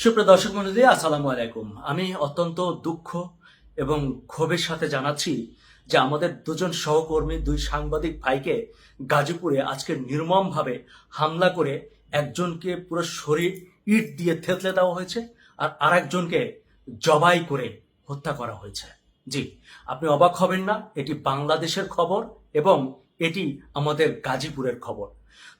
সুপ্রিয় দর্শক মণ্ডলী, আসসালামু আলাইকুম। আমি অত্যন্ত দুঃখ এবং ক্ষোভের সাথে জানাচ্ছি যে আমাদের দুজন সহকর্মী, দুই সাংবাদিক ভাইকে গাজীপুরে আজকে নির্মমভাবে হামলা করে একজনকে পুরো শরীর ইট দিয়ে থেতলে দেওয়া হয়েছে আর আরেকজনকে জবাই করে হত্যা করা হয়েছে। জি, আপনি অবাক হবেন না, এটি বাংলাদেশের খবর এবং এটি আমাদের গাজীপুরের খবর।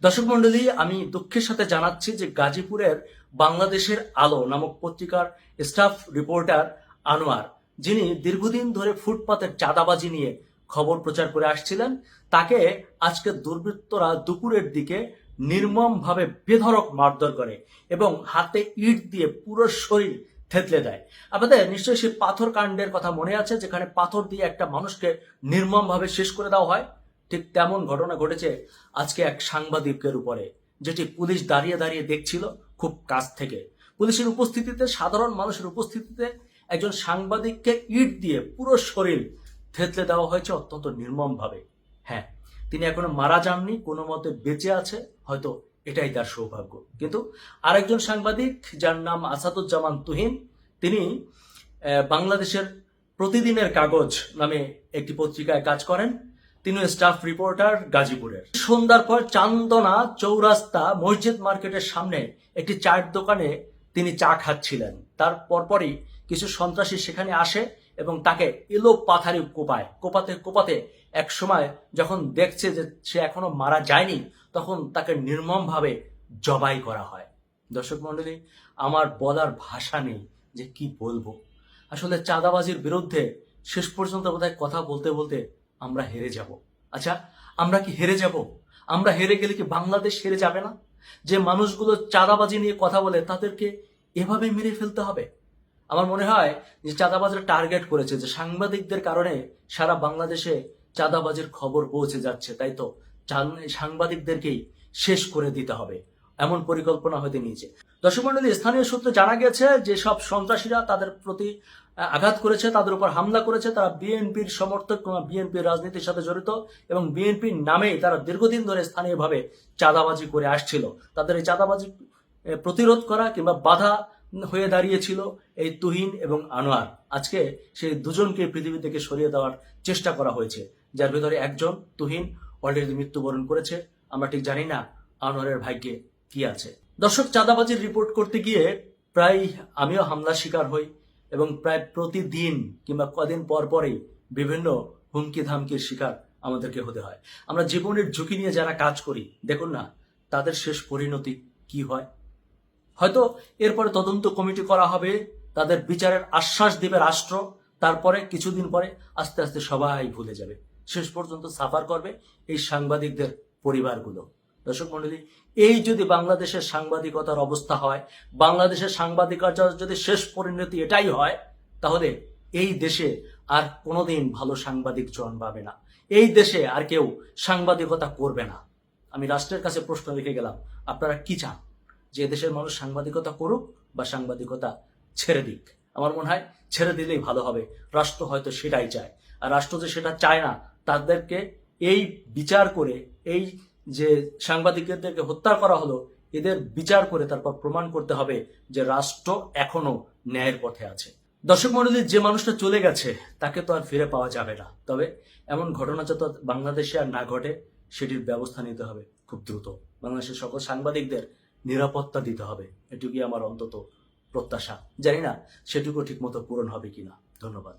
দর্শক মণ্ডলী, আমি দুঃখের সাথে জানাচ্ছি যে গাজীপুরের বাংলাদেশের আলো নামক পত্রিকার স্টাফ রিপোর্টার আনোয়ার, যিনি দীর্ঘদিন ধরে ফুটপাতের চাঁদাবাজি নিয়ে খবর প্রচার করে আসছিলেন, তাকে আজকে দুর্বৃত্তরা দুপুরের দিকে নির্মমভাবে বেধড়ক মারধর করে এবং হাতে ইট দিয়ে পুরো শরীর থেতলে দেয়। আপনাদের নিশ্চয়ই সেই পাথর কাণ্ডের কথা মনে আছে, যেখানে পাথর দিয়ে একটা মানুষকে নির্মমভাবে শেষ করে দেওয়া হয়। ঠিক তেমন ঘটনা ঘটেছে আজকে এক সাংবাদিকের উপরে, যেটি পুলিশ দাঁড়িয়ে দাঁড়িয়ে দেখছিল খুব কাছ থেকে। পুলিশের উপস্থিতিতে, সাধারণ মানুষের উপস্থিতিতে একজন সাংবাদিককে ইট দিয়ে পুরো শরীর থেতলে দেওয়া হয়েছে অত্যন্ত নির্মমভাবে। হ্যাঁ, তিনি এখনো মারা যাননি, কোনো মতে বেঁচে আছে, হয়তো এটাই তার সৌভাগ্য। কিন্তু আরেকজন সাংবাদিক, যার নাম আসাদুজ্জামান তুহিন, তিনি বাংলাদেশের প্রতিদিনের কাগজ নামে একটি পত্রিকায় কাজ করেন। তিনি স্টাফ রিপোর্টার গাজীপুরের। সন্ধ্যার পর চান্দনা চৌরাস্তা মসজিদ মার্কেটের সামনে একটি চায়ের দোকানে তিনি চা খাচ্ছিলেন। তার পরপরই কিছু সন্ত্রাসী সেখানে আসে এবং তাকে এলো পাথারি কোপাতে কোপাতে এক সময় যখন দেখছে যে সে এখনো মারা যায়নি, তখন তাকে নির্মমভাবে জবাই করা হয়। দর্শক মণ্ডলী, আমার বলার ভাষা নেই যে কি বলবো। আসলে চাঁদাবাজির বিরুদ্ধে শেষ পর্যন্ত বোধহয় কথা বলতে বলতে আমরা হেরে যাব। আচ্ছা, আমরা কি হেরে যাব? আমরা হেরে গেলে কি বাংলাদেশ হেরে যাবে না? যে মানুষগুলো চাঁদাবাজি নিয়ে কথা বলে তাদেরকে এভাবে মেরে ফেলতে হবে? আমার মনে হয় যে চাঁদাবাজরা টার্গেট করেছে যে সাংবাদিকদের কারণে সারা বাংলাদেশে চাঁদাবাজির খবর পৌঁছে যাচ্ছে, তাই তো সাংবাদিকদেরকেই শেষ করে দিতে হবে, এমন পরিকল্পনা হতে নিয়েছে। দর্শক মণ্ডলী, স্থানীয় সূত্রে জানা গেছে যে সব সন্ত্রাসীরা তাদের প্রতি আঘাত করেছে, তাদের উপর হামলা করেছে, তারা বিএনপির সমর্থক, বিএনপির রাজনীতির সাথে জড়িত এবং বিএনপির নামেই তারা দীর্ঘদিন ধরে স্থানীয়ভাবে চাঁদাবাজি করে আসছিল। তাদের এই চাঁদাবাজি প্রতিরোধ করা কিংবা বাধা হয়ে দাঁড়িয়েছিল এই তুহিন এবং আনোয়ার। আজকে সেই দুজনকে পৃথিবী থেকে সরিয়ে দেওয়ার চেষ্টা করা হয়েছে, যার ভিতরে একজন, তুহিন, অলরেডি মৃত্যুবরণ করেছে। আমরা ঠিক জানি না আনোয়ারের ভাগ্যে কি আছে। দর্শক, চাঁদাবাজির রিপোর্ট করতে গিয়ে প্রায় আমিও হামলার শিকার হই এবং প্রায় প্রতিদিন কিংবা কদিন পর পরেই বিভিন্ন হুমকি ধামকির শিকার আমাদেরকে হতে হয়। আমরা জীবনের ঝুঁকি নিয়ে যারা কাজ করি, দেখুন না তাদের শেষ পরিণতি কি হয়। হয়তো এরপরে তদন্ত কমিটি করা হবে, তাদের বিচারের আশ্বাস দিবে রাষ্ট্র, তারপরে কিছুদিন পরে আস্তে আস্তে সবাই ভুলে যাবে। শেষ পর্যন্ত সাফার করবে এই সাংবাদিকদের পরিবারগুলো। দর্শক মণ্ডলী, এই যদি বাংলাদেশের সাংবাদিকতার অবস্থা হয়, বাংলাদেশের সাংবাদিকতার যদি শেষ পরিণতি এটাই হয়, তাহলে এই দেশে আর কোনোদিন ভালো সাংবাদিক জন্মাবে না। এই দেশে আর কেউ সাংবাদিকতা করবে না। আমি রাষ্ট্রের কাছে প্রশ্ন রেখে গেলাম, আপনারা কি চান? যে দেশের মানুষ সাংবাদিকতা করুক বা সাংবাদিকতা ছেড়ে দিক? আমার মনে হয় ছেড়ে দিলেই ভালো হবে। রাষ্ট্র হয়তো সেটাই চায়, আর রাষ্ট্র যে সেটা চায় না, তাদেরকে এই বিচার করে, এই যে সাংবাদিকদেরকে হত্যা করা হলো, এদের বিচার করে তারপর প্রমাণ করতে হবে যে রাষ্ট্র এখনো ন্যায়ের পথে আছে। দর্শক মণ্ডলী, যে মানুষটা চলে গেছে তাকে তো আর ফিরে পাওয়া যাবে না, তবে এমন ঘটনা যাতে বাংলাদেশে আর না ঘটে সেটির ব্যবস্থা নিতে হবে খুব দ্রুত। বাংলাদেশের সকল সাংবাদিকদের নিরাপত্তা দিতে হবে, এটুকুই আমার অন্তত প্রত্যাশা। জানি না সেটুকু ঠিক মতো পূরণ হবে কিনা। ধন্যবাদ।